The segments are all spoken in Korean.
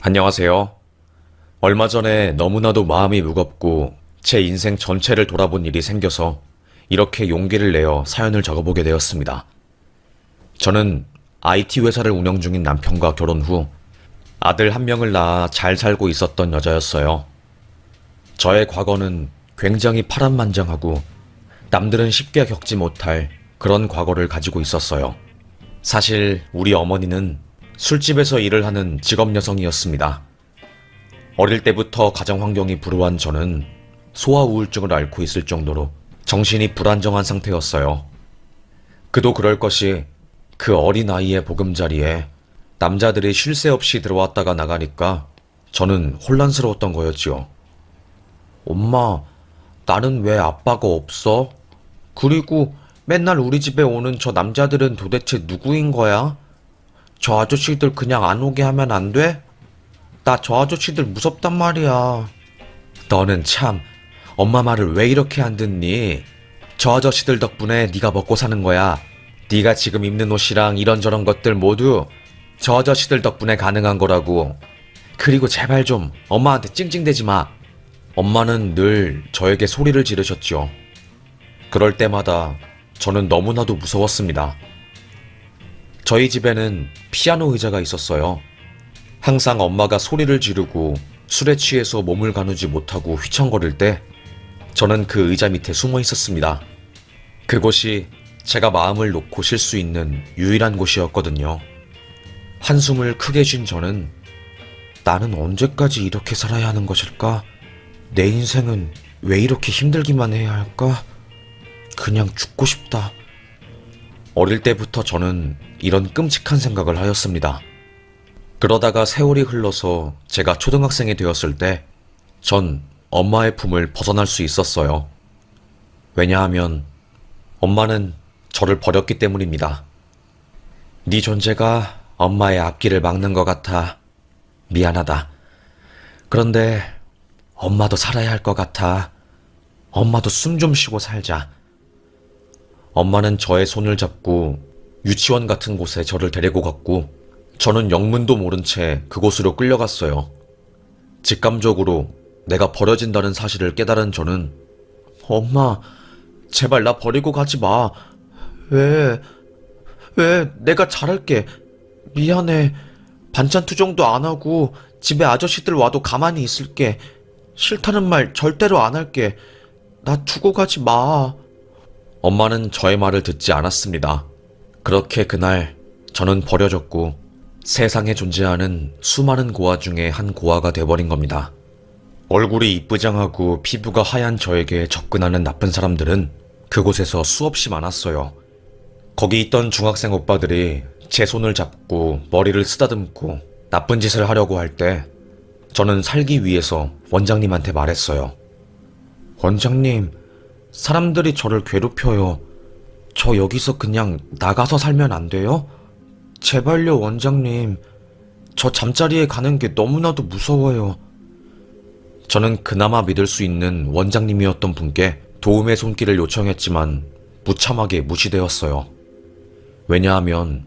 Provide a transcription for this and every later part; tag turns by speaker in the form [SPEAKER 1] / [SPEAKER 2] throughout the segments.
[SPEAKER 1] 안녕하세요. 얼마 전에 너무나도 마음이 무겁고 제 인생 전체를 돌아본 일이 생겨서 이렇게 용기를 내어 사연을 적어보게 되었습니다. 저는 IT 회사를 운영 중인 남편과 결혼 후 아들 한 명을 낳아 잘 살고 있었던 여자였어요. 저의 과거는 굉장히 파란만장하고 남들은 쉽게 겪지 못할 그런 과거를 가지고 있었어요. 사실 우리 어머니는 술집에서 일을 하는 직업 여성이었습니다. 어릴 때부터 가정 환경이 불우한 저는 소아 우울증을 앓고 있을 정도로 정신이 불안정한 상태였어요. 그도 그럴 것이 그 어린 아이의 보금자리에 남자들이 쉴 새 없이 들어왔다가 나가니까 저는 혼란스러웠던 거였지요. 엄마, 나는 왜 아빠가 없어? 그리고 맨날 우리 집에 오는 저 남자들은 도대체 누구인 거야? 저 아저씨들 그냥 안 오게 하면 안 돼? 나 저 아저씨들 무섭단 말이야. 너는 참 엄마 말을 왜 이렇게 안 듣니? 저 아저씨들 덕분에 네가 먹고 사는 거야. 네가 지금 입는 옷이랑 이런저런 것들 모두 저 아저씨들 덕분에 가능한 거라고. 그리고 제발 좀 엄마한테 찡찡대지 마. 엄마는 늘 저에게 소리를 지르셨죠. 그럴 때마다 저는 너무나도 무서웠습니다. 저희 집에는 피아노 의자가 있었어요. 항상 엄마가 소리를 지르고 술에 취해서 몸을 가누지 못하고 휘청거릴 때 저는 그 의자 밑에 숨어 있었습니다. 그곳이 제가 마음을 놓고 쉴 수 있는 유일한 곳이었거든요. 한숨을 크게 쉰 저는 나는 언제까지 이렇게 살아야 하는 것일까? 내 인생은 왜 이렇게 힘들기만 해야 할까? 그냥 죽고 싶다. 어릴 때부터 저는 이런 끔찍한 생각을 하였습니다. 그러다가 세월이 흘러서 제가 초등학생이 되었을 때 전 엄마의 품을 벗어날 수 있었어요. 왜냐하면 엄마는 저를 버렸기 때문입니다. 네 존재가 엄마의 앞길을 막는 것 같아. 미안하다. 그런데 엄마도 살아야 할 것 같아. 엄마도 숨 좀 쉬고 살자. 엄마는 저의 손을 잡고 유치원 같은 곳에 저를 데리고 갔고 저는 영문도 모른 채 그곳으로 끌려갔어요. 직감적으로 내가 버려진다는 사실을 깨달은 저는 엄마, 제발 나 버리고 가지 마. 왜 내가 잘할게. 미안해. 반찬 투정도 안 하고 집에 아저씨들 와도 가만히 있을게. 싫다는 말 절대로 안 할게. 나 두고 가지 마. 엄마는 저의 말을 듣지 않았습니다. 그렇게 그날 저는 버려졌고 세상에 존재하는 수많은 고아 중에 한 고아가 돼버린 겁니다. 얼굴이 이쁘장하고 피부가 하얀 저에게 접근하는 나쁜 사람들은 그곳에서 수없이 많았어요. 거기 있던 중학생 오빠들이 제 손을 잡고 머리를 쓰다듬고 나쁜 짓을 하려고 할 때 저는 살기 위해서 원장님한테 말했어요. 원장님, 사람들이 저를 괴롭혀요. 저 여기서 그냥 나가서 살면 안 돼요? 제발요, 원장님. 저 잠자리에 가는 게 너무나도 무서워요. 저는 그나마 믿을 수 있는 원장님이었던 분께 도움의 손길을 요청했지만 무참하게 무시되었어요. 왜냐하면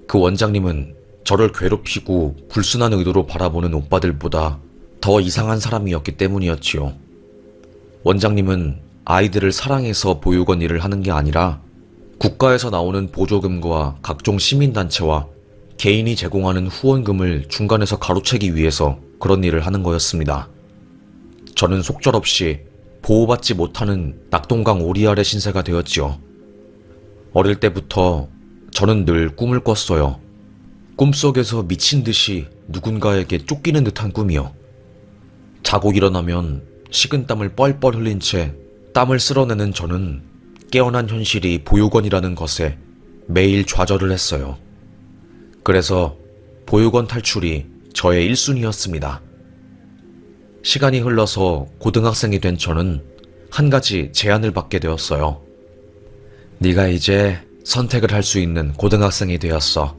[SPEAKER 1] 그 원장님은 저를 괴롭히고 불순한 의도로 바라보는 오빠들보다 더 이상한 사람이었기 때문이었지요. 원장님은 아이들을 사랑해서 보육원 일을 하는 게 아니라 국가에서 나오는 보조금과 각종 시민단체와 개인이 제공하는 후원금을 중간에서 가로채기 위해서 그런 일을 하는 거였습니다. 저는 속절없이 보호받지 못하는 낙동강 오리 아래 신세가 되었지요. 어릴 때부터 저는 늘 꿈을 꿨어요. 꿈속에서 미친 듯이 누군가에게 쫓기는 듯한 꿈이요. 자고 일어나면 식은땀을 뻘뻘 흘린 채 땀을 쓸어내는 저는 깨어난 현실이 보육원이라는 것에 매일 좌절을 했어요. 그래서 보육원 탈출이 저의 1순위였습니다. 시간이 흘러서 고등학생이 된 저는 한 가지 제안을 받게 되었어요. 네가 이제 선택을 할 수 있는 고등학생이 되었어.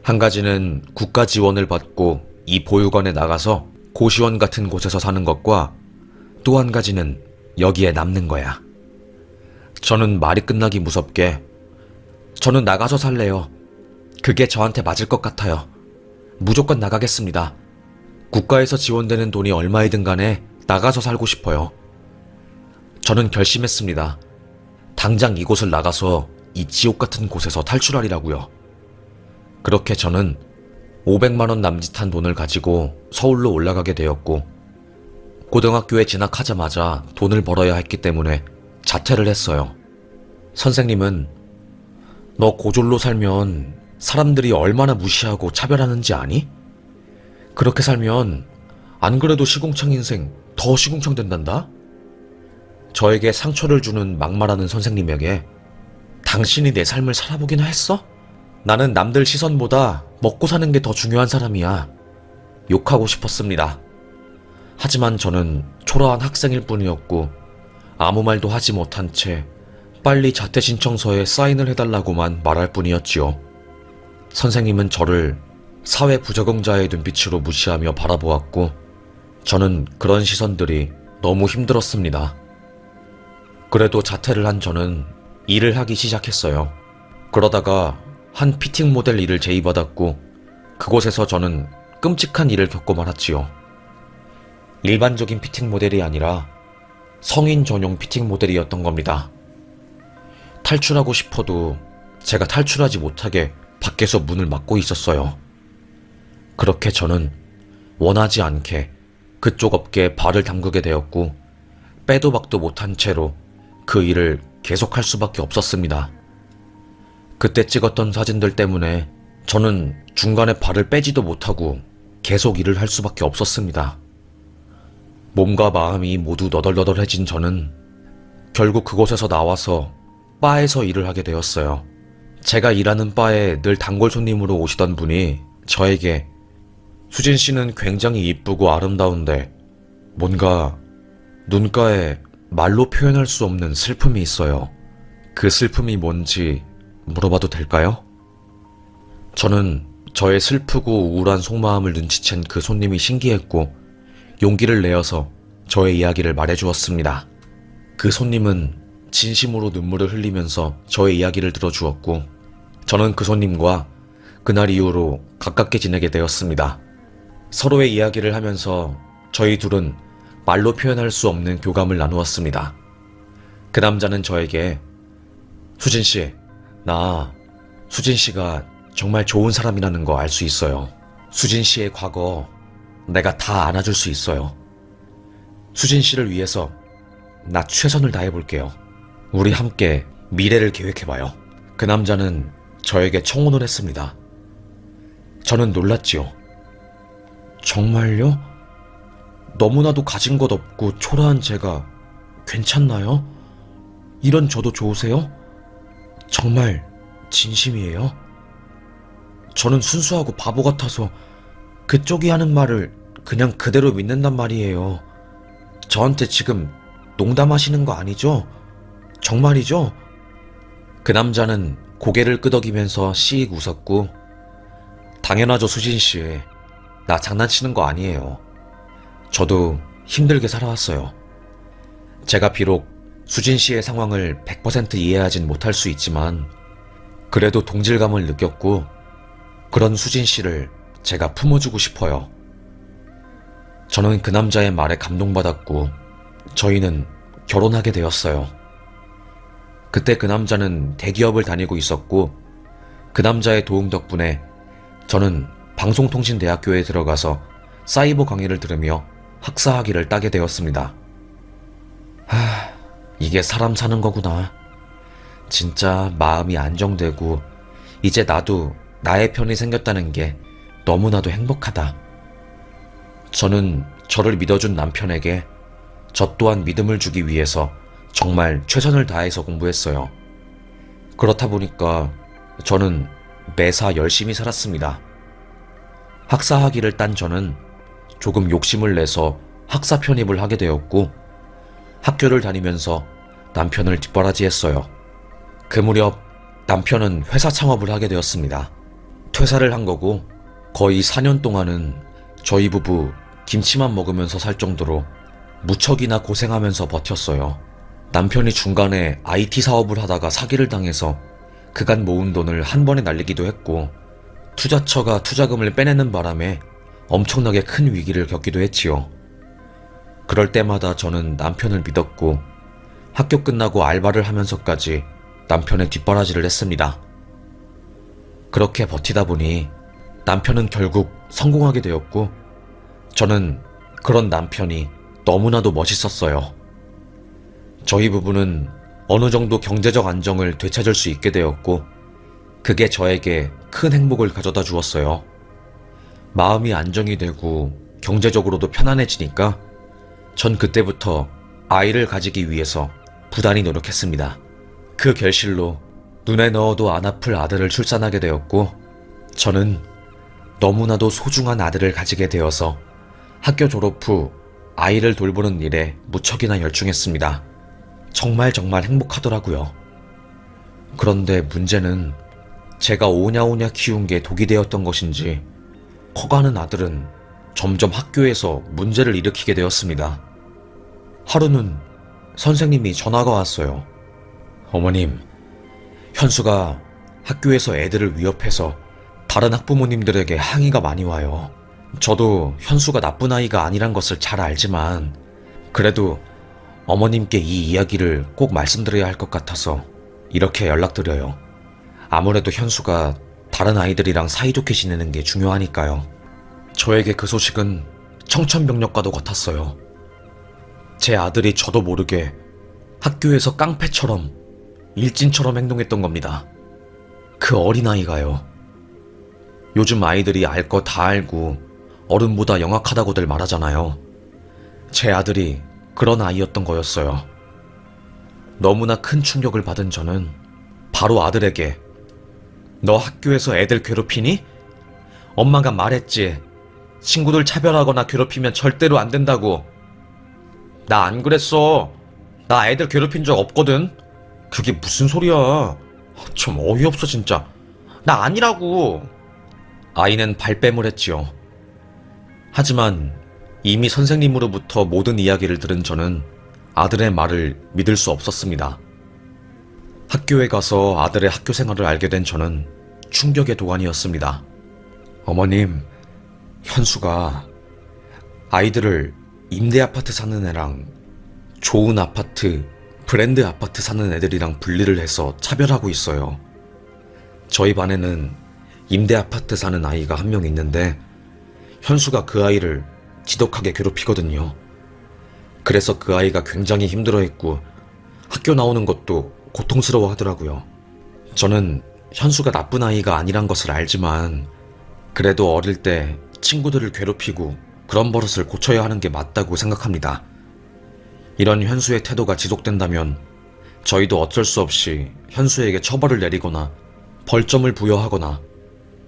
[SPEAKER 1] 한 가지는 국가 지원을 받고 이 보육원에 나가서 고시원 같은 곳에서 사는 것과 또 한 가지는 여기에 남는 거야. 저는 말이 끝나기 무섭게 저는 나가서 살래요. 그게 저한테 맞을 것 같아요. 무조건 나가겠습니다. 국가에서 지원되는 돈이 얼마이든 간에 나가서 살고 싶어요. 저는 결심했습니다. 당장 이곳을 나가서 이 지옥 같은 곳에서 탈출하리라고요. 그렇게 저는 500만 원 남짓한 돈을 가지고 서울로 올라가게 되었고, 고등학교에 진학하자마자 돈을 벌어야 했기 때문에 자퇴를 했어요. 선생님은 너 고졸로 살면 사람들이 얼마나 무시하고 차별하는지 아니? 그렇게 살면 안 그래도 시궁창 인생 더 시궁창 된단다? 저에게 상처를 주는 막말하는 선생님에게 당신이 내 삶을 살아보기나 했어? 나는 남들 시선보다 먹고 사는 게 더 중요한 사람이야. 욕하고 싶었습니다. 하지만 저는 초라한 학생일 뿐이었고 아무 말도 하지 못한 채 빨리 자퇴 신청서에 사인을 해달라고만 말할 뿐이었지요. 선생님은 저를 사회 부적응자의 눈빛으로 무시하며 바라보았고 저는 그런 시선들이 너무 힘들었습니다. 그래도 자퇴를 한 저는 일을 하기 시작했어요. 그러다가 한 피팅 모델 일을 제의받았고 그곳에서 저는 끔찍한 일을 겪고 말았지요. 일반적인 피팅 모델이 아니라 성인 전용 피팅 모델이었던 겁니다. 탈출하고 싶어도 제가 탈출하지 못하게 밖에서 문을 막고 있었어요. 그렇게 저는 원하지 않게 그쪽 업계에 발을 담그게 되었고 빼도 박도 못한 채로 그 일을 계속할 수밖에 없었습니다. 그때 찍었던 사진들 때문에 저는 중간에 발을 빼지도 못하고 계속 일을 할 수밖에 없었습니다. 몸과 마음이 모두 너덜너덜해진 저는 결국 그곳에서 나와서 바에서 일을 하게 되었어요. 제가 일하는 바에 늘 단골 손님으로 오시던 분이 저에게 수진 씨는 굉장히 이쁘고 아름다운데 뭔가 눈가에 말로 표현할 수 없는 슬픔이 있어요. 그 슬픔이 뭔지 물어봐도 될까요? 저는 저의 슬프고 우울한 속마음을 눈치챈 그 손님이 신기했고 용기를 내어서 저의 이야기를 말해주었습니다. 그 손님은 진심으로 눈물을 흘리면서 저의 이야기를 들어주었고 저는 그 손님과 그날 이후로 가깝게 지내게 되었습니다. 서로의 이야기를 하면서 저희 둘은 말로 표현할 수 없는 교감을 나누었습니다. 그 남자는 저에게 수진 씨, 나 수진 씨가 정말 좋은 사람이라는 거 알 수 있어요. 수진 씨의 과거 내가 다 안아줄 수 있어요. 수진 씨를 위해서 나 최선을 다해볼게요. 우리 함께 미래를 계획해봐요. 그 남자는 저에게 청혼을 했습니다. 저는 놀랐지요. 정말요? 너무나도 가진 것 없고 초라한 제가 괜찮나요? 이런 저도 좋으세요? 정말 진심이에요? 저는 순수하고 바보 같아서 그쪽이 하는 말을 그냥 그대로 믿는단 말이에요. 저한테 지금 농담하시는 거 아니죠? 정말이죠? 그 남자는 고개를 끄덕이면서 씩 웃었고 당연하죠 수진씨. 나 장난치는 거 아니에요. 저도 힘들게 살아왔어요. 제가 비록 수진씨의 상황을 100% 이해하진 못할 수 있지만 그래도 동질감을 느꼈고 그런 수진씨를 제가 품어주고 싶어요. 저는 그 남자의 말에 감동받았고 저희는 결혼하게 되었어요. 그때 그 남자는 대기업을 다니고 있었고 그 남자의 도움 덕분에 저는 방송통신대학교에 들어가서 사이버 강의를 들으며 학사학위를 따게 되었습니다. 이게 사람 사는 거구나. 진짜 마음이 안정되고 이제 나도 나의 편이 생겼다는 게 너무나도 행복하다. 저는 저를 믿어준 남편에게 저 또한 믿음을 주기 위해서 정말 최선을 다해서 공부했어요. 그렇다 보니까 저는 매사 열심히 살았습니다. 학사학위를 딴 저는 조금 욕심을 내서 학사 편입을 하게 되었고 학교를 다니면서 남편을 뒷바라지했어요. 그 무렵 남편은 회사 창업을 하게 되었습니다. 퇴사를 한 거고 거의 4년 동안은 저희 부부 김치만 먹으면서 살 정도로 무척이나 고생하면서 버텼어요. 남편이 중간에 IT 사업을 하다가 사기를 당해서 그간 모은 돈을 한 번에 날리기도 했고 투자처가 투자금을 빼내는 바람에 엄청나게 큰 위기를 겪기도 했지요. 그럴 때마다 저는 남편을 믿었고 학교 끝나고 알바를 하면서까지 남편의 뒷바라지를 했습니다. 그렇게 버티다 보니 남편은 결국 성공하게 되었고 저는 그런 남편이 너무나도 멋있었어요. 저희 부부는 어느 정도 경제적 안정을 되찾을 수 있게 되었고 그게 저에게 큰 행복을 가져다 주었어요. 마음이 안정이 되고 경제적으로도 편안해지니까 전 그때부터 아이를 가지기 위해서 부단히 노력했습니다. 그 결실로 눈에 넣어도 안 아플 아들을 출산하게 되었고 저는 너무나도 소중한 아들을 가지게 되어서 학교 졸업 후 아이를 돌보는 일에 무척이나 열중했습니다. 정말 행복하더라고요. 그런데 문제는 제가 오냐오냐 키운 게 독이 되었던 것인지 커가는 아들은 점점 학교에서 문제를 일으키게 되었습니다. 하루는 선생님이 전화가 왔어요. 어머님, 현수가 학교에서 애들을 위협해서 다른 학부모님들에게 항의가 많이 와요. 저도 현수가 나쁜 아이가 아니란 것을 잘 알지만 그래도 어머님께 이 이야기를 꼭 말씀드려야 할 것 같아서 이렇게 연락드려요. 아무래도 현수가 다른 아이들이랑 사이좋게 지내는 게 중요하니까요. 저에게 그 소식은 청천벽력과도 같았어요. 제 아들이 저도 모르게 학교에서 깡패처럼 일진처럼 행동했던 겁니다. 그 어린아이가요. 요즘 아이들이 알 거 다 알고 어른보다 영악하다고들 말하잖아요. 제 아들이 그런 아이였던 거였어요. 너무나 큰 충격을 받은 저는 바로 아들에게 너 학교에서 애들 괴롭히니? 엄마가 말했지. 친구들 차별하거나 괴롭히면 절대로 안 된다고. 나 안 그랬어. 나 애들 괴롭힌 적 없거든. 그게 무슨 소리야. 좀 어이없어 진짜. 나 아니라고. 아이는 발뺌을 했지요. 하지만 이미 선생님으로부터 모든 이야기를 들은 저는 아들의 말을 믿을 수 없었습니다. 학교에 가서 아들의 학교 생활을 알게 된 저는 충격의 도가니였습니다. 어머님, 현수가 아이들을 임대 아파트 사는 애랑 좋은 아파트, 브랜드 아파트 사는 애들이랑 분리를 해서 차별하고 있어요. 저희 반에는 임대 아파트 사는 아이가 한 명 있는데 현수가 그 아이를 지독하게 괴롭히거든요. 그래서 그 아이가 굉장히 힘들어했고 학교 나오는 것도 고통스러워 하더라고요. 저는 현수가 나쁜 아이가 아니란 것을 알지만 그래도 어릴 때 친구들을 괴롭히고 그런 버릇을 고쳐야 하는 게 맞다고 생각합니다. 이런 현수의 태도가 지속된다면 저희도 어쩔 수 없이 현수에게 처벌을 내리거나 벌점을 부여하거나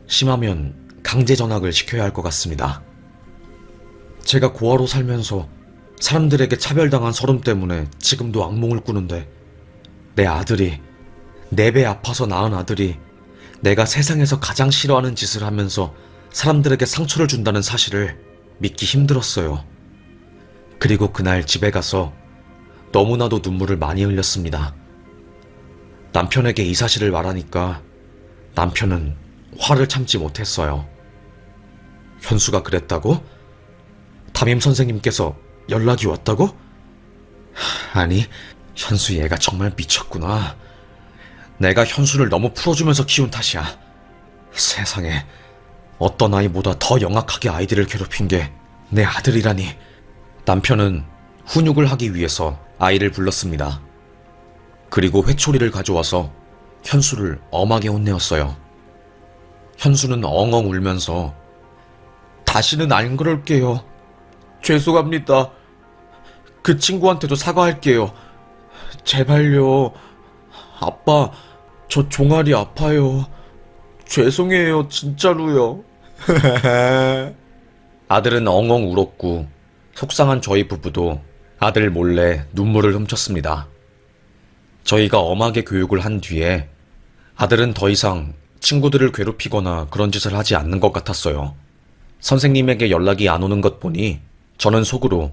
[SPEAKER 1] 심하면 강제 전학을 시켜야 할 것 같습니다. 제가 고아로 살면서 사람들에게 차별당한 서름 때문에 지금도 악몽을 꾸는데 내 아들이, 내 배 아파서 낳은 아들이 내가 세상에서 가장 싫어하는 짓을 하면서 사람들에게 상처를 준다는 사실을 믿기 힘들었어요. 그리고 그날 집에 가서 너무나도 눈물을 많이 흘렸습니다. 남편에게 이 사실을 말하니까 남편은 화를 참지 못했어요. 현수가 그랬다고? 담임 선생님께서 연락이 왔다고? 아니, 현수 얘가 정말 미쳤구나. 내가 현수를 너무 풀어주면서 키운 탓이야. 세상에, 어떤 아이보다 더 영악하게 아이들을 괴롭힌 게 내 아들이라니. 남편은 훈육을 하기 위해서 아이를 불렀습니다. 그리고 회초리를 가져와서 현수를 엄하게 혼내었어요. 현수는 엉엉 울면서 다시는 안 그럴게요. 죄송합니다. 그 친구한테도 사과할게요. 제발요. 아빠, 저 종아리 아파요. 죄송해요, 진짜로요. 아들은 엉엉 울었고 속상한 저희 부부도 아들 몰래 눈물을 훔쳤습니다. 저희가 엄하게 교육을 한 뒤에 아들은 더 이상 친구들을 괴롭히거나 그런 짓을 하지 않는 것 같았어요. 선생님에게 연락이 안 오는 것 보니 저는 속으로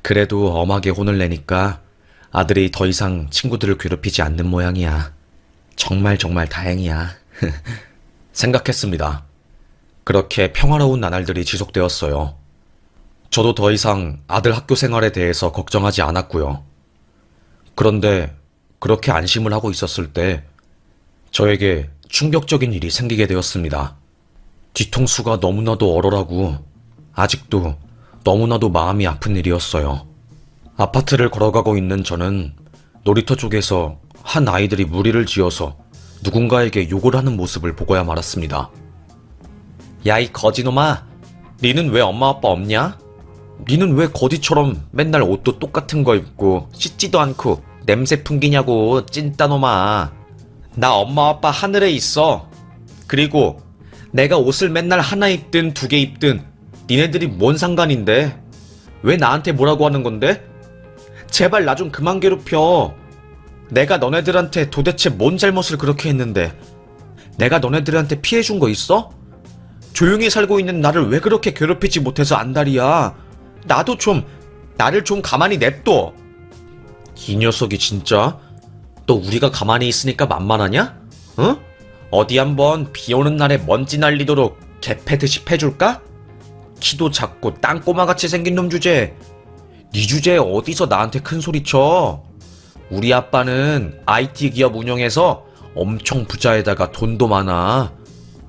[SPEAKER 1] 그래도 엄하게 혼을 내니까 아들이 더 이상 친구들을 괴롭히지 않는 모양이야. 정말 다행이야. 생각했습니다. 그렇게 평화로운 나날들이 지속되었어요. 저도 더 이상 아들 학교 생활에 대해서 걱정하지 않았고요. 그런데 그렇게 안심을 하고 있었을 때 저에게 충격적인 일이 생기게 되었습니다. 뒤통수가 너무나도 얼얼하고 아직도 너무나도 마음이 아픈 일이었어요. 아파트를 걸어가고 있는 저는 놀이터 쪽에서 한 아이들이 무리를 지어서 누군가에게 욕을 하는 모습을 보고야 말았습니다. 야, 이 거지놈아, 니는 왜 엄마 아빠 없냐? 니는 왜 거지처럼 맨날 옷도 똑같은 거 입고 씻지도 않고 냄새 풍기냐고, 찐따놈아. 나 엄마 아빠 하늘에 있어. 그리고 내가 옷을 맨날 하나 입든 두 개 입든 니네들이 뭔 상관인데? 왜 나한테 뭐라고 하는 건데? 제발 나 좀 그만 괴롭혀. 내가 너네들한테 도대체 뭔 잘못을 그렇게 했는데? 내가 너네들한테 피해준 거 있어? 조용히 살고 있는 나를 왜 그렇게 괴롭히지 못해서 안달이야. 나를 좀 가만히 냅둬. 이 녀석이 진짜? 또 우리가 가만히 있으니까 만만하냐? 응? 어디 한번 비 오는 날에 먼지 날리도록 개패듯이 패줄까? 키도 작고 땅꼬마같이 생긴 놈 주제. 네 주제에 어디서 나한테 큰 소리 쳐? 우리 아빠는 IT 기업 운영해서 엄청 부자에다가 돈도 많아.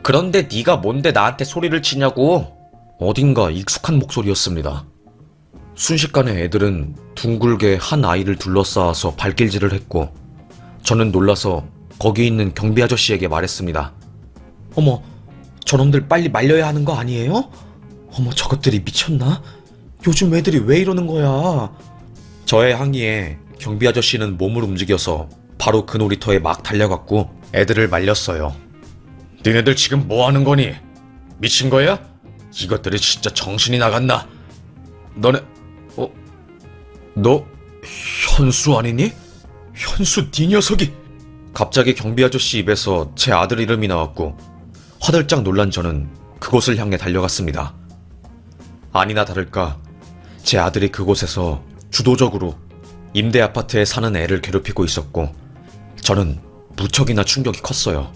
[SPEAKER 1] 그런데 네가 뭔데 나한테 소리를 치냐고? 어딘가 익숙한 목소리였습니다. 순식간에 애들은 둥글게 한 아이를 둘러싸아서 발길질을 했고 저는 놀라서 거기 있는 경비 아저씨에게 말했습니다. 어머, 저놈들 빨리 말려야 하는 거 아니에요? 어머, 저것들이 미쳤나? 요즘 애들이 왜 이러는 거야? 저의 항의에 경비 아저씨는 몸을 움직여서 바로 그 놀이터에 막 달려갔고 애들을 말렸어요. 니네들 지금 뭐 하는 거니? 미친 거야? 이것들이 진짜 정신이 나갔나? 너네, 너 현수 아니니? 현수 네 녀석이. 갑자기 경비 아저씨 입에서 제 아들 이름이 나왔고 화들짝 놀란 저는 그곳을 향해 달려갔습니다. 아니나 다를까 제 아들이 그곳에서 주도적으로 임대 아파트에 사는 애를 괴롭히고 있었고 저는 무척이나 충격이 컸어요.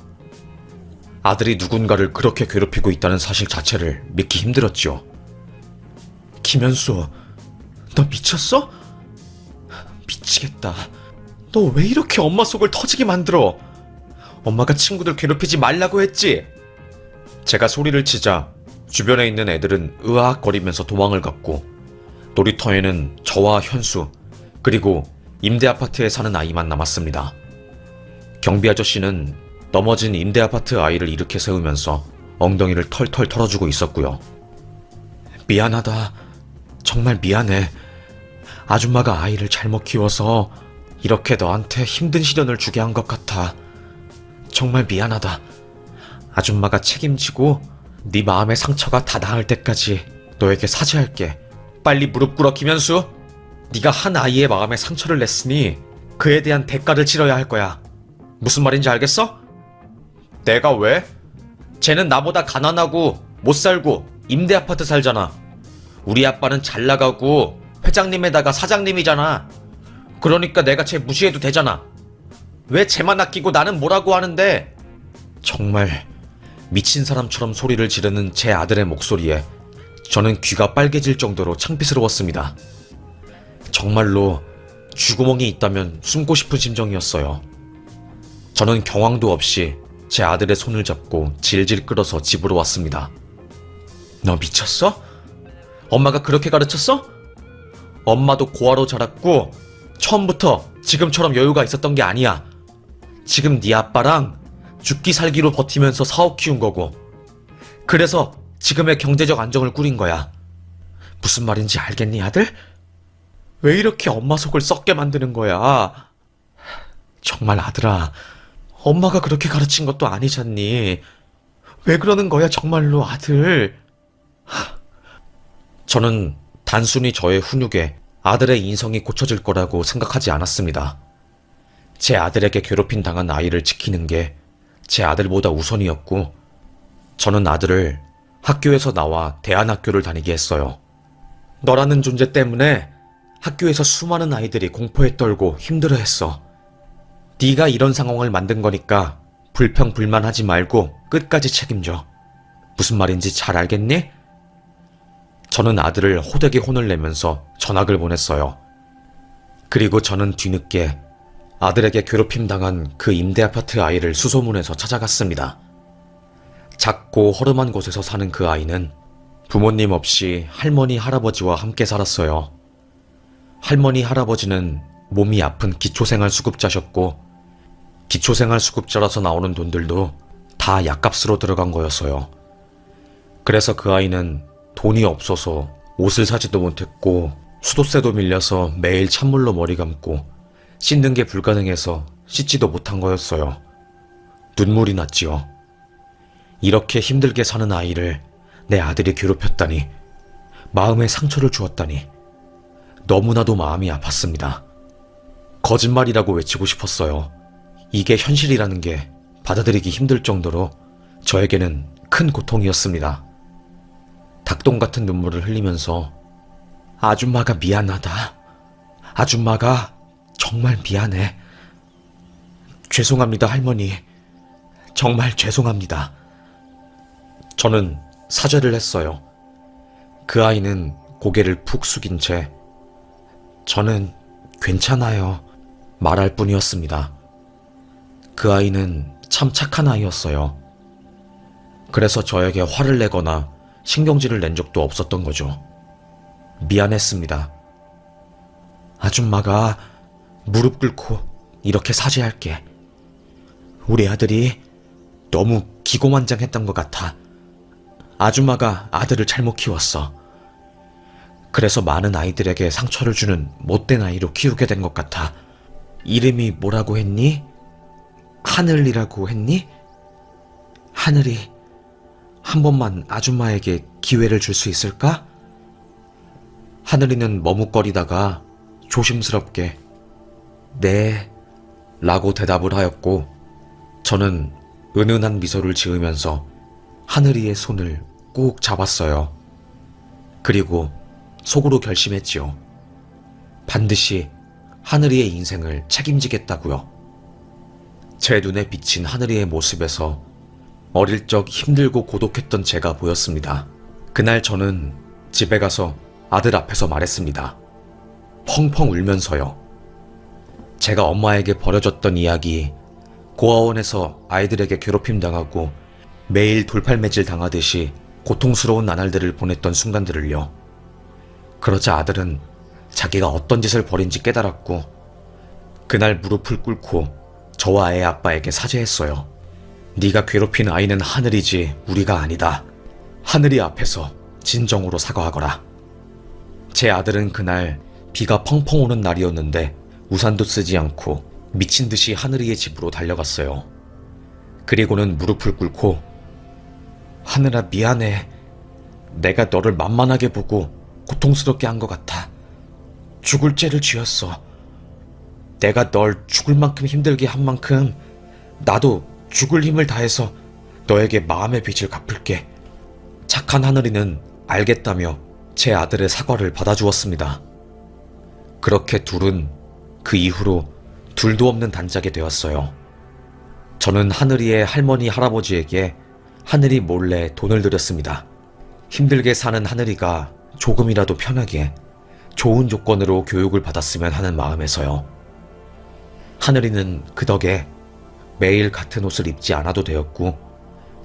[SPEAKER 1] 아들이 누군가를 그렇게 괴롭히고 있다는 사실 자체를 믿기 힘들었죠. 김현수, 너 미쳤어? 미치겠다. 너 왜 이렇게 엄마 속을 터지게 만들어? 엄마가 친구들 괴롭히지 말라고 했지? 제가 소리를 치자 주변에 있는 애들은 으악거리면서 도망을 갔고 놀이터에는 저와 현수 그리고 임대 아파트에 사는 아이만 남았습니다. 경비 아저씨는 넘어진 임대 아파트 아이를 일으켜 세우면서 엉덩이를 털털 털어주고 있었고요. 미안하다. 정말 미안해. 아줌마가 아이를 잘못 키워서 이렇게 너한테 힘든 시련을 주게 한 것 같아. 정말 미안하다. 아줌마가 책임지고 네 마음의 상처가 다 나을 때까지 너에게 사죄할게. 빨리 무릎 꿇어 김현수. 네가 한 아이의 마음에 상처를 냈으니 그에 대한 대가를 치러야 할 거야. 무슨 말인지 알겠어? 내가 왜? 쟤는 나보다 가난하고 못 살고 임대 아파트 살잖아. 우리 아빠는 잘 나가고 회장님에다가 사장님이잖아. 그러니까 내가 쟤 무시해도 되잖아. 왜 쟤만 아끼고 나는 뭐라고 하는데? 정말 미친 사람처럼 소리를 지르는 제 아들의 목소리에 저는 귀가 빨개질 정도로 창피스러웠습니다. 정말로 쥐구멍이 있다면 숨고 싶은 심정이었어요. 저는 경황도 없이 제 아들의 손을 잡고 질질 끌어서 집으로 왔습니다. 너 미쳤어? 엄마가 그렇게 가르쳤어? 엄마도 고아로 자랐고 처음부터 지금처럼 여유가 있었던 게 아니야. 지금 네 아빠랑 죽기 살기로 버티면서 사업 키운 거고 그래서 지금의 경제적 안정을 꾸린 거야. 무슨 말인지 알겠니, 아들? 왜 이렇게 엄마 속을 썩게 만드는 거야? 정말 아들아, 엄마가 그렇게 가르친 것도 아니잖니. 왜 그러는 거야 정말로, 아들? 저는 단순히 저의 훈육에 아들의 인성이 고쳐질 거라고 생각하지 않았습니다. 제 아들에게 괴롭힘 당한 아이를 지키는 게 제 아들보다 우선이었고 저는 아들을 학교에서 나와 대안학교를 다니게 했어요. 너라는 존재 때문에 학교에서 수많은 아이들이 공포에 떨고 힘들어했어. 네가 이런 상황을 만든 거니까 불평불만하지 말고 끝까지 책임져. 무슨 말인지 잘 알겠니? 저는 아들을 호되게 혼을 내면서 전학을 보냈어요. 그리고 저는 뒤늦게 아들에게 괴롭힘 당한 그 임대 아파트 아이를 수소문해서 찾아갔습니다. 작고 허름한 곳에서 사는 그 아이는 부모님 없이 할머니, 할아버지와 함께 살았어요. 할머니, 할아버지는 몸이 아픈 기초생활수급자셨고 기초생활수급자라서 나오는 돈들도 다 약값으로 들어간 거였어요. 그래서 그 아이는 돈이 없어서 옷을 사지도 못했고 수도세도 밀려서 매일 찬물로 머리 감고 씻는 게 불가능해서 씻지도 못한 거였어요. 눈물이 났지요. 이렇게 힘들게 사는 아이를 내 아들이 괴롭혔다니, 마음에 상처를 주었다니 너무나도 마음이 아팠습니다. 거짓말이라고 외치고 싶었어요. 이게 현실이라는 게 받아들이기 힘들 정도로 저에게는 큰 고통이었습니다. 닭똥 같은 눈물을 흘리면서 아줌마가 미안하다. 아줌마가 정말 미안해. 죄송합니다, 할머니. 정말 죄송합니다. 저는 사죄를 했어요. 그 아이는 고개를 푹 숙인 채 저는 괜찮아요 말할 뿐이었습니다. 그 아이는 참 착한 아이였어요. 그래서 저에게 화를 내거나 신경질을 낸 적도 없었던 거죠. 미안했습니다. 아줌마가 무릎 꿇고 이렇게 사죄할게. 우리 아들이 너무 기고만장했던 것 같아. 아줌마가 아들을 잘못 키웠어. 그래서 많은 아이들에게 상처를 주는 못된 아이로 키우게 된 것 같아. 이름이 뭐라고 했니? 하늘이라고 했니? 하늘이 한 번만 아줌마에게 기회를 줄 수 있을까? 하늘이는 머뭇거리다가 조심스럽게 네 라고 대답을 하였고 저는 은은한 미소를 지으면서 하늘이의 손을 꼭 잡았어요. 그리고 속으로 결심했지요. 반드시 하늘이의 인생을 책임지겠다고요. 제 눈에 비친 하늘이의 모습에서 어릴 적 힘들고 고독했던 제가 보였습니다. 그날 저는 집에 가서 아들 앞에서 말했습니다. 펑펑 울면서요. 제가 엄마에게 버려졌던 이야기, 고아원에서 아이들에게 괴롭힘 당하고 매일 돌팔매질 당하듯이 고통스러운 나날들을 보냈던 순간들을요. 그러자 아들은 자기가 어떤 짓을 벌인지 깨달았고 그날 무릎을 꿇고 저와 애 아빠에게 사죄했어요. 네가 괴롭힌 아이는 하늘이지 우리가 아니다. 하늘이 앞에서 진정으로 사과하거라. 제 아들은 그날 비가 펑펑 오는 날이었는데 우산도 쓰지 않고 미친 듯이 하늘이의 집으로 달려갔어요. 그리고는 무릎을 꿇고 하늘아 미안해. 내가 너를 만만하게 보고 고통스럽게 한 것 같아. 죽을 죄를 지었어. 내가 널 죽을 만큼 힘들게 한 만큼 나도 죽을 힘을 다해서 너에게 마음의 빚을 갚을게. 착한 하늘이는 알겠다며 제 아들의 사과를 받아주었습니다. 그렇게 둘은 그 이후로 둘도 없는 단짝이 되었어요. 저는 하늘이의 할머니 할아버지에게 하늘이 몰래 돈을 드렸습니다. 힘들게 사는 하늘이가 조금이라도 편하게 좋은 조건으로 교육을 받았으면 하는 마음에서요. 하늘이는 그 덕에 매일 같은 옷을 입지 않아도 되었고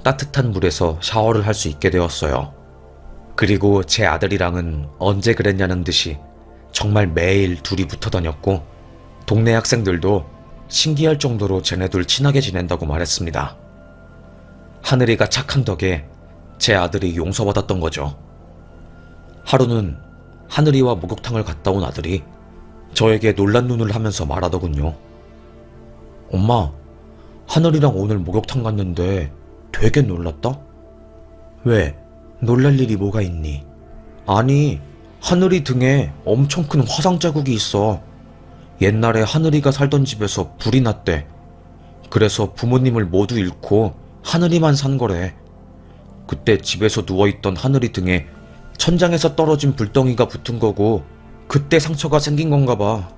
[SPEAKER 1] 따뜻한 물에서 샤워를 할 수 있게 되었어요. 그리고 제 아들이랑은 언제 그랬냐는 듯이 정말 매일 둘이 붙어 다녔고 동네 학생들도 신기할 정도로 쟤네들 친하게 지낸다고 말했습니다. 하늘이가 착한 덕에 제 아들이 용서받았던 거죠. 하루는 하늘이와 목욕탕을 갔다 온 아들이 저에게 놀란 눈을 하면서 말하더군요. 엄마, 하늘이랑 오늘 목욕탕 갔는데 되게 놀랐다? 왜? 놀랄 일이 뭐가 있니? 아니, 하늘이 등에 엄청 큰 화상 자국이 있어. 옛날에 하늘이가 살던 집에서 불이 났대. 그래서 부모님을 모두 잃고 하늘이만 산 거래. 그때 집에서 누워있던 하늘이 등에 천장에서 떨어진 불덩이가 붙은 거고 그때 상처가 생긴 건가 봐.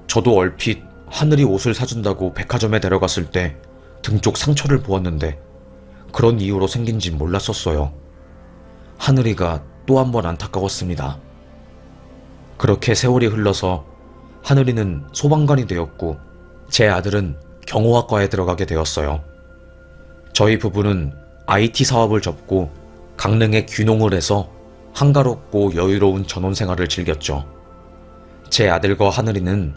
[SPEAKER 1] 저도 얼핏 하늘이 옷을 사준다고 백화점에 데려갔을 때 등 쪽 상처를 보았는데 그런 이유로 생긴지 몰랐었어요. 하늘이가 또 한 번 안타까웠습니다. 그렇게 세월이 흘러서 하늘이는 소방관이 되었고 제 아들은 경호학과에 들어가게 되었어요. 저희 부부는 IT 사업을 접고 강릉에 귀농을 해서 한가롭고 여유로운 전원 생활을 즐겼죠. 제 아들과 하늘이는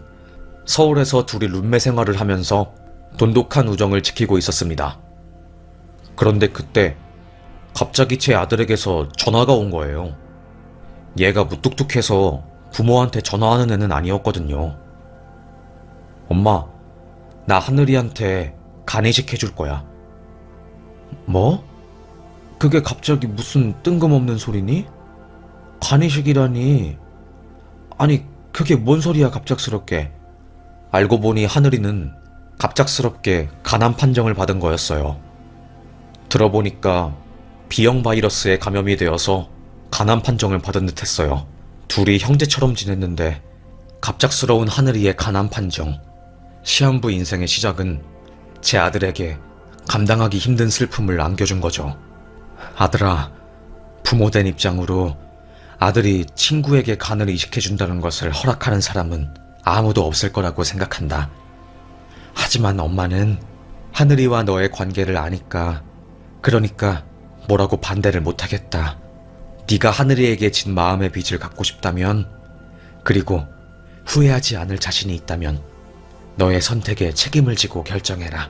[SPEAKER 1] 서울에서 둘이 룸메 생활을 하면서 돈독한 우정을 지키고 있었습니다. 그런데 그때 갑자기 제 아들에게서 전화가 온 거예요. 얘가 무뚝뚝해서 부모한테 전화하는 애는 아니었거든요. 엄마, 나 하늘이한테 간이식 해줄 거야. 뭐? 그게 갑자기 무슨 뜬금없는 소리니? 간이식이라니. 아니, 그게 뭔 소리야 갑작스럽게. 알고 보니 하늘이는 갑작스럽게 간암 판정을 받은 거였어요. 들어보니까 B형 바이러스에 감염이 되어서 간암 판정을 받은 듯 했어요. 둘이 형제처럼 지냈는데 갑작스러운 하늘이의 간암 판정. 시한부 인생의 시작은 제 아들에게 감당하기 힘든 슬픔을 안겨준 거죠. 아들아, 부모된 입장으로 아들이 친구에게 간을 이식해준다는 것을 허락하는 사람은 아무도 없을 거라고 생각한다. 하지만 엄마는 하늘이와 너의 관계를 아니까, 그러니까 뭐라고 반대를 못하겠다. 네가 하늘이에게 진 마음의 빚을 갚고 싶다면, 그리고 후회하지 않을 자신이 있다면 너의 선택에 책임을 지고 결정해라.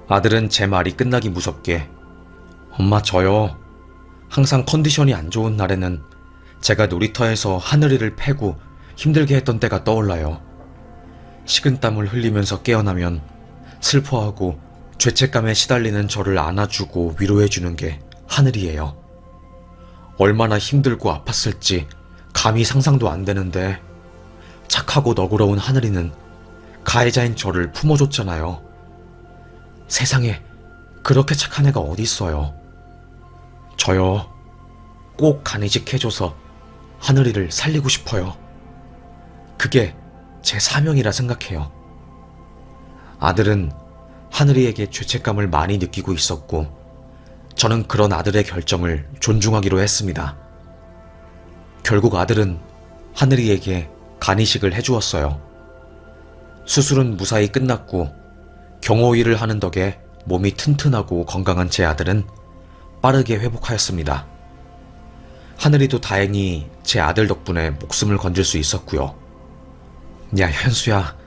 [SPEAKER 1] 아들은 제 말이 끝나기 무섭게, 엄마 저요. 항상 컨디션이 안 좋은 날에는 제가 놀이터에서 하늘이를 패고 힘들게 했던 때가 떠올라요. 식은땀을 흘리면서 깨어나면 슬퍼하고 죄책감에 시달리는 저를 안아주고 위로해주는 게 하늘이에요. 얼마나 힘들고 아팠을지 감히 상상도 안 되는데 착하고 너그러운 하늘이는 가해자인 저를 품어줬잖아요. 세상에 그렇게 착한 애가 어디 있어요. 저요, 꼭 간이식 해줘서 하늘이를 살리고 싶어요. 그게 제 사명이라 생각해요. 아들은 하늘이에게 죄책감을 많이 느끼고 있었고 저는 그런 아들의 결정을 존중하기로 했습니다. 결국 아들은 하늘이에게 간이식을 해주었어요. 수술은 무사히 끝났고 경호 일을 하는 덕에 몸이 튼튼하고 건강한 제 아들은 빠르게 회복하였습니다. 하늘이도 다행히 제 아들 덕분에 목숨을 건질 수 있었고요. 야, 현수야,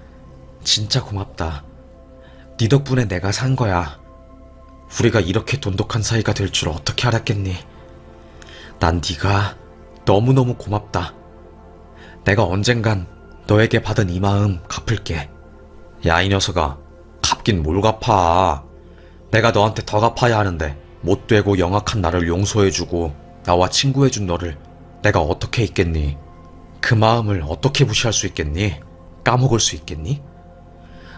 [SPEAKER 1] 진짜 고맙다. 네 덕분에 내가 산 거야. 우리가 이렇게 돈독한 사이가 될 줄 어떻게 알았겠니? 난 네가 너무너무 고맙다. 내가 언젠간 너에게 받은 이 마음 갚을게. 야, 이 녀석아, 갚긴 뭘 갚아. 내가 너한테 더 갚아야 하는데 못되고 영악한 나를 용서해주고 나와 친구해준 너를 내가 어떻게 잊겠니? 그 마음을 어떻게 무시할 수 있겠니? 까먹을 수 있겠니?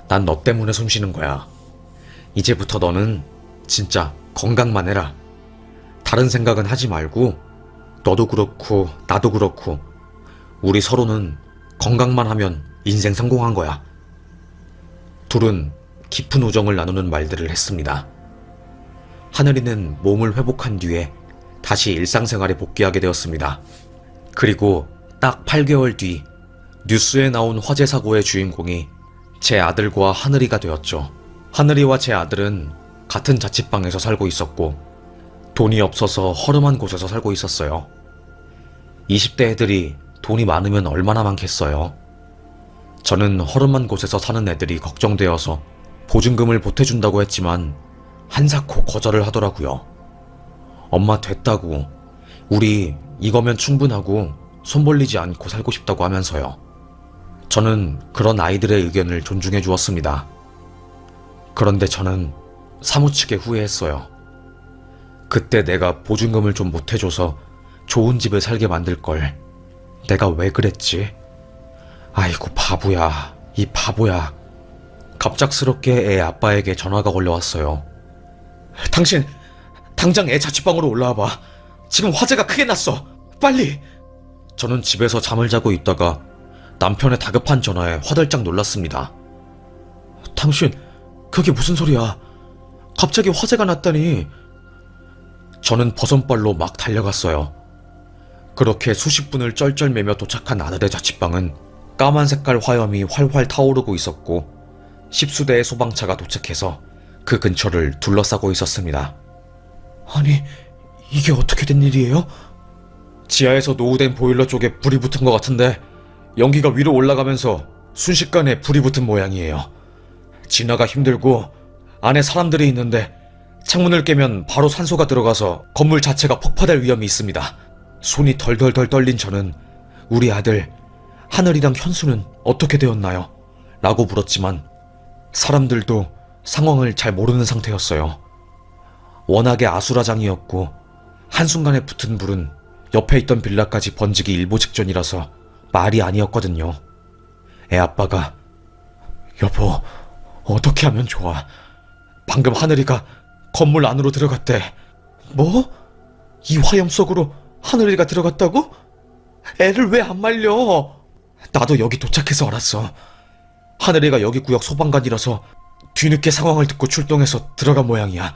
[SPEAKER 1] 난 너 때문에 숨 쉬는 거야. 이제부터 너는 진짜 건강만 해라. 다른 생각은 하지 말고 너도 그렇고 나도 그렇고 우리 서로는 건강만 하면 인생 성공한 거야. 둘은 깊은 우정을 나누는 말들을 했습니다. 하늘이는 몸을 회복한 뒤에 다시 일상생활에 복귀하게 되었습니다. 그리고 딱 8개월 뒤 뉴스에 나온 화재 사고의 주인공이 제 아들과 하늘이가 되었죠. 하늘이와 제 아들은 같은 자취방에서 살고 있었고 돈이 없어서 허름한 곳에서 살고 있었어요. 20대 애들이 돈이 많으면 얼마나 많겠어요. 저는 허름한 곳에서 사는 애들이 걱정되어서 보증금을 보태준다고 했지만 한사코 거절을 하더라고요. 엄마 됐다고, 우리 이거면 충분하고 손 벌리지 않고 살고 싶다고 하면서요. 저는 그런 아이들의 의견을 존중해 주었습니다. 그런데 저는 사무치게 후회했어요. 그때 내가 보증금을 좀 못해줘서 좋은 집에 살게 만들 걸. 내가 왜 그랬지? 아이고 바보야, 이 바보야. 갑작스럽게 애 아빠에게 전화가 걸려왔어요. 당신 당장 애 자취방으로 올라와봐. 지금 화재가 크게 났어. 빨리. 저는 집에서 잠을 자고 있다가 남편의 다급한 전화에 화들짝 놀랐습니다. 당신 그게 무슨 소리야? 갑자기 화재가 났다니. 저는 버선발로 막 달려갔어요. 그렇게 수십 분을 쩔쩔매며 도착한 아들의 자취방은 까만 색깔 화염이 활활 타오르고 있었고 십수대의 소방차가 도착해서 그 근처를 둘러싸고 있었습니다. 아니, 이게 어떻게 된 일이에요? 지하에서 노후된 보일러 쪽에 불이 붙은 것 같은데 연기가 위로 올라가면서 순식간에 불이 붙은 모양이에요. 진화가 힘들고 안에 사람들이 있는데 창문을 깨면 바로 산소가 들어가서 건물 자체가 폭파될 위험이 있습니다. 손이 덜덜덜 떨린 저는 우리 아들 하늘이랑 현수는 어떻게 되었나요? 라고 물었지만 사람들도 상황을 잘 모르는 상태였어요. 워낙에 아수라장이었고 한순간에 붙은 불은 옆에 있던 빌라까지 번지기 일보 직전이라서 말이 아니었거든요. 애아빠가 여보, 어떻게 하면 좋아? 방금 하늘이가 건물 안으로 들어갔대. 뭐? 이 화염 속으로 하늘이가 들어갔다고? 애를 왜 안 말려? 나도 여기 도착해서 알았어. 하늘이가 여기 구역 소방관이라서 뒤늦게 상황을 듣고 출동해서 들어간 모양이야.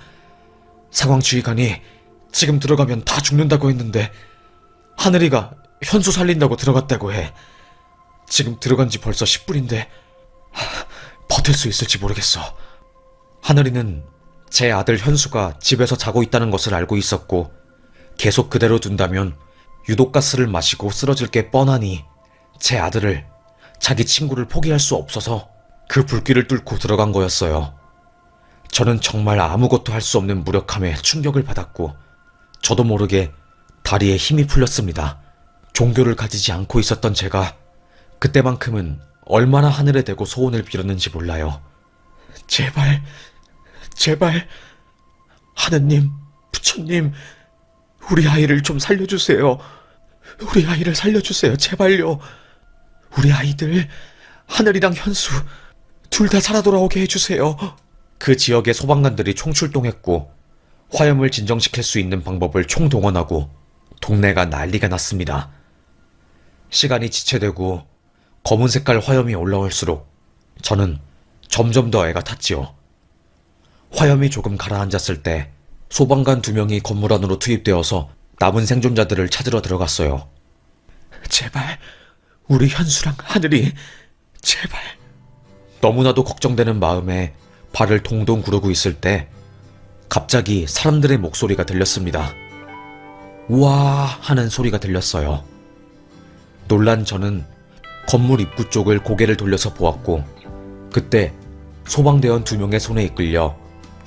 [SPEAKER 1] 상황 지휘관이 지금 들어가면 다 죽는다고 했는데 하늘이가 현수 살린다고 들어갔다고 해. 지금 들어간 지 벌써 10분인데 버틸 수 있을지 모르겠어. 하늘이는 제 아들 현수가 집에서 자고 있다는 것을 알고 있었고 계속 그대로 둔다면 유독가스를 마시고 쓰러질 게 뻔하니 제 아들을, 자기 친구를 포기할 수 없어서 그 불길을 뚫고 들어간 거였어요. 저는 정말 아무것도 할 수 없는 무력함에 충격을 받았고 저도 모르게 다리에 힘이 풀렸습니다. 종교를 가지지 않고 있었던 제가 그때만큼은 얼마나 하늘에 대고 소원을 빌었는지 몰라요. 제발, 제발, 하느님, 부처님, 우리 아이를 좀 살려주세요. 우리 아이를 살려주세요. 제발요. 우리 아이들, 하늘이랑 현수, 둘 다 살아 돌아오게 해주세요. 그 지역의 소방관들이 총출동했고 화염을 진정시킬 수 있는 방법을 총동원하고 동네가 난리가 났습니다. 시간이 지체되고 검은 색깔 화염이 올라올수록 저는 점점 더 애가 탔지요. 화염이 조금 가라앉았을 때 소방관 2명이 건물 안으로 투입되어서 남은 생존자들을 찾으러 들어갔어요. 제발, 우리 현수랑 하늘이, 제발. 너무나도 걱정되는 마음에 발을 동동 구르고 있을 때 갑자기 사람들의 목소리가 들렸습니다. 우와 하는 소리가 들렸어요. 놀란 저는 건물 입구 쪽을 고개를 돌려서 보았고 그때 소방대원 2명의 손에 이끌려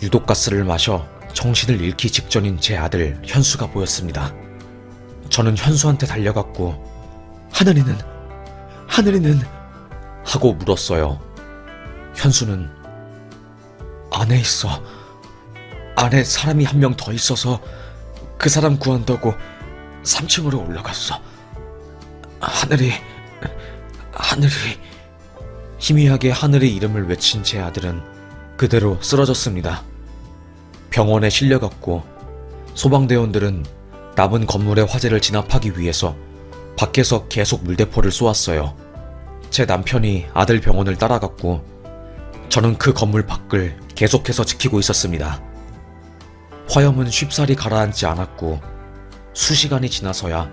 [SPEAKER 1] 유독가스를 마셔 정신을 잃기 직전인 제 아들 현수가 보였습니다. 저는 현수한테 달려갔고 하늘이는 하고 물었어요. 현수는 안에 있어. 안에 사람이 한 명 더 있어서 그 사람 구한다고 3층으로 올라갔어. 하늘이 희미하게 하늘의 이름을 외친 제 아들은 그대로 쓰러졌습니다. 병원에 실려갔고 소방대원들은 남은 건물의 화재를 진압하기 위해서 밖에서 계속 물대포를 쏘았어요. 제 남편이 아들 병원을 따라갔고 저는 그 건물 밖을 계속해서 지키고 있었습니다. 화염은 쉽사리 가라앉지 않았고 수시간이 지나서야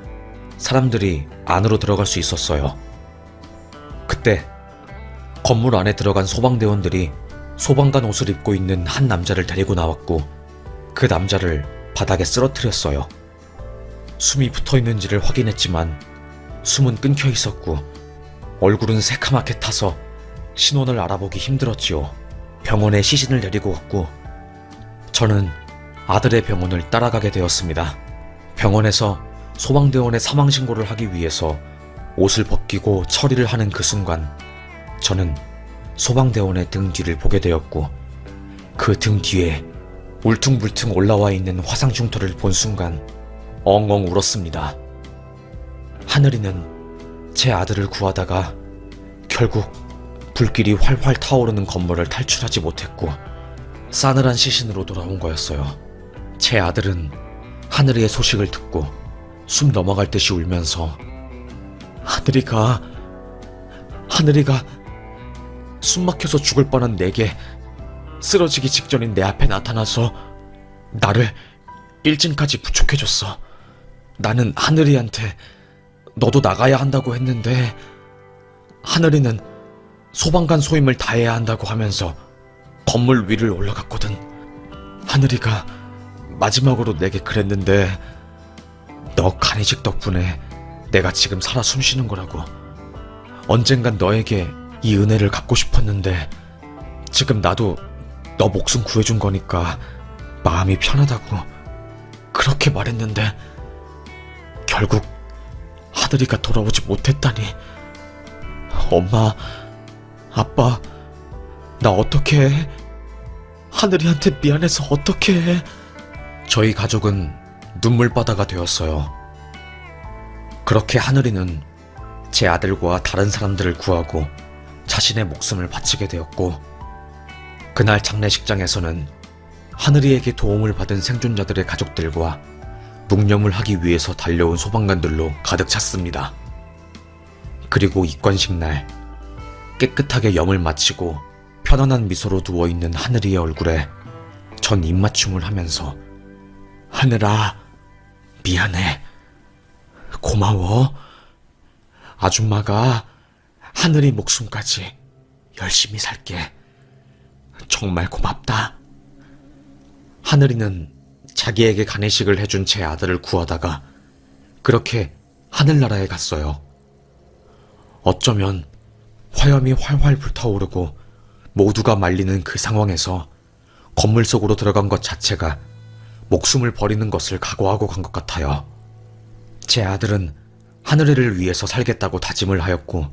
[SPEAKER 1] 사람들이 안으로 들어갈 수 있었어요. 그때 건물 안에 들어간 소방대원들이 소방관 옷을 입고 있는 한 남자를 데리고 나왔고 그 남자를 바닥에 쓰러뜨렸어요. 숨이 붙어있는지를 확인했지만 숨은 끊겨 있었고 얼굴은 새카맣게 타서 신원을 알아보기 힘들었지요. 병원에 시신을 데리고 갔고 저는 아들의 병원을 따라가게 되었습니다. 병원에서 소방대원의 사망신고를 하기 위해서 옷을 벗기고 처리를 하는 그 순간 저는 소방대원의 등 뒤를 보게 되었고 그 등 뒤에 울퉁불퉁 올라와 있는 화상 흉터를 본 순간 엉엉 울었습니다. 하늘이는 제 아들을 구하다가 결국 불길이 활활 타오르는 건물을 탈출하지 못했고 싸늘한 시신으로 돌아온 거였어요. 제 아들은 하늘이의 소식을 듣고 숨 넘어갈 듯이 울면서 하늘이가 숨 막혀서 죽을 뻔한 내게 쓰러지기 직전인 내 앞에 나타나서 나를 일진까지 부축해줬어. 나는 하늘이한테 너도 나가야 한다고 했는데 하늘이는 소방관 소임을 다해야 한다고 하면서 건물 위를 올라갔거든. 하늘이가 마지막으로 내게 그랬는데 너 간이식 덕분에 내가 지금 살아 숨쉬는 거라고. 언젠간 너에게 이 은혜를 갚고 싶었는데 지금 나도 너 목숨 구해준 거니까 마음이 편하다고 그렇게 말했는데 결국 하늘이가 돌아오지 못했다니. 엄마, 아빠, 나 어떻게 해? 하늘이한테 미안해서 어떻게 해? 저희 가족은 눈물바다가 되었어요. 그렇게 하늘이는 제 아들과 다른 사람들을 구하고 자신의 목숨을 바치게 되었고, 그날 장례식장에서는 하늘이에게 도움을 받은 생존자들의 가족들과 묵념을 하기 위해서 달려온 소방관들로 가득 찼습니다. 그리고 입관식 날 깨끗하게 염을 마치고 편안한 미소로 누워있는 하늘이의 얼굴에 전 입맞춤을 하면서 하늘아, 미안해. 고마워. 아줌마가 하늘이 목숨까지 열심히 살게. 정말 고맙다. 하늘이는 자기에게 간이식을 해준 제 아들을 구하다가 그렇게 하늘나라에 갔어요. 어쩌면 화염이 활활 불타오르고 모두가 말리는 그 상황에서 건물 속으로 들어간 것 자체가 목숨을 버리는 것을 각오하고 간 것 같아요. 제 아들은 하늘이를 위해서 살겠다고 다짐을 하였고,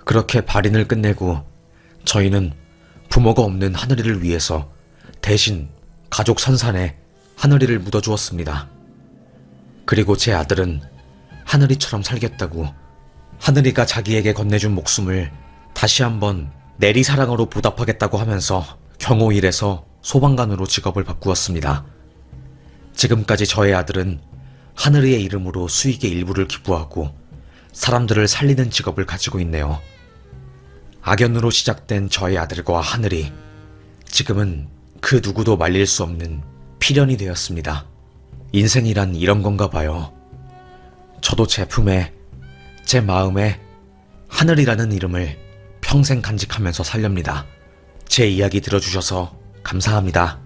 [SPEAKER 1] 그렇게 발인을 끝내고 저희는 부모가 없는 하늘이를 위해서 대신 가족 선산에 하늘이를 묻어주었습니다. 그리고 제 아들은 하늘이처럼 살겠다고 하늘이가 자기에게 건네준 목숨을 다시 한번 내리사랑으로 보답하겠다고 하면서 경호 1에서 소방관으로 직업을 바꾸었습니다. 지금까지 저의 아들은 하늘이의 이름으로 수익의 일부를 기부하고 사람들을 살리는 직업을 가지고 있네요. 악연으로 시작된 저의 아들과 하늘이 지금은 그 누구도 말릴 수 없는 필연이 되었습니다. 인생이란 이런 건가 봐요. 저도 제 품에, 제 마음에 하늘이라는 이름을 평생 간직하면서 살렵니다. 제 이야기 들어주셔서 감사합니다.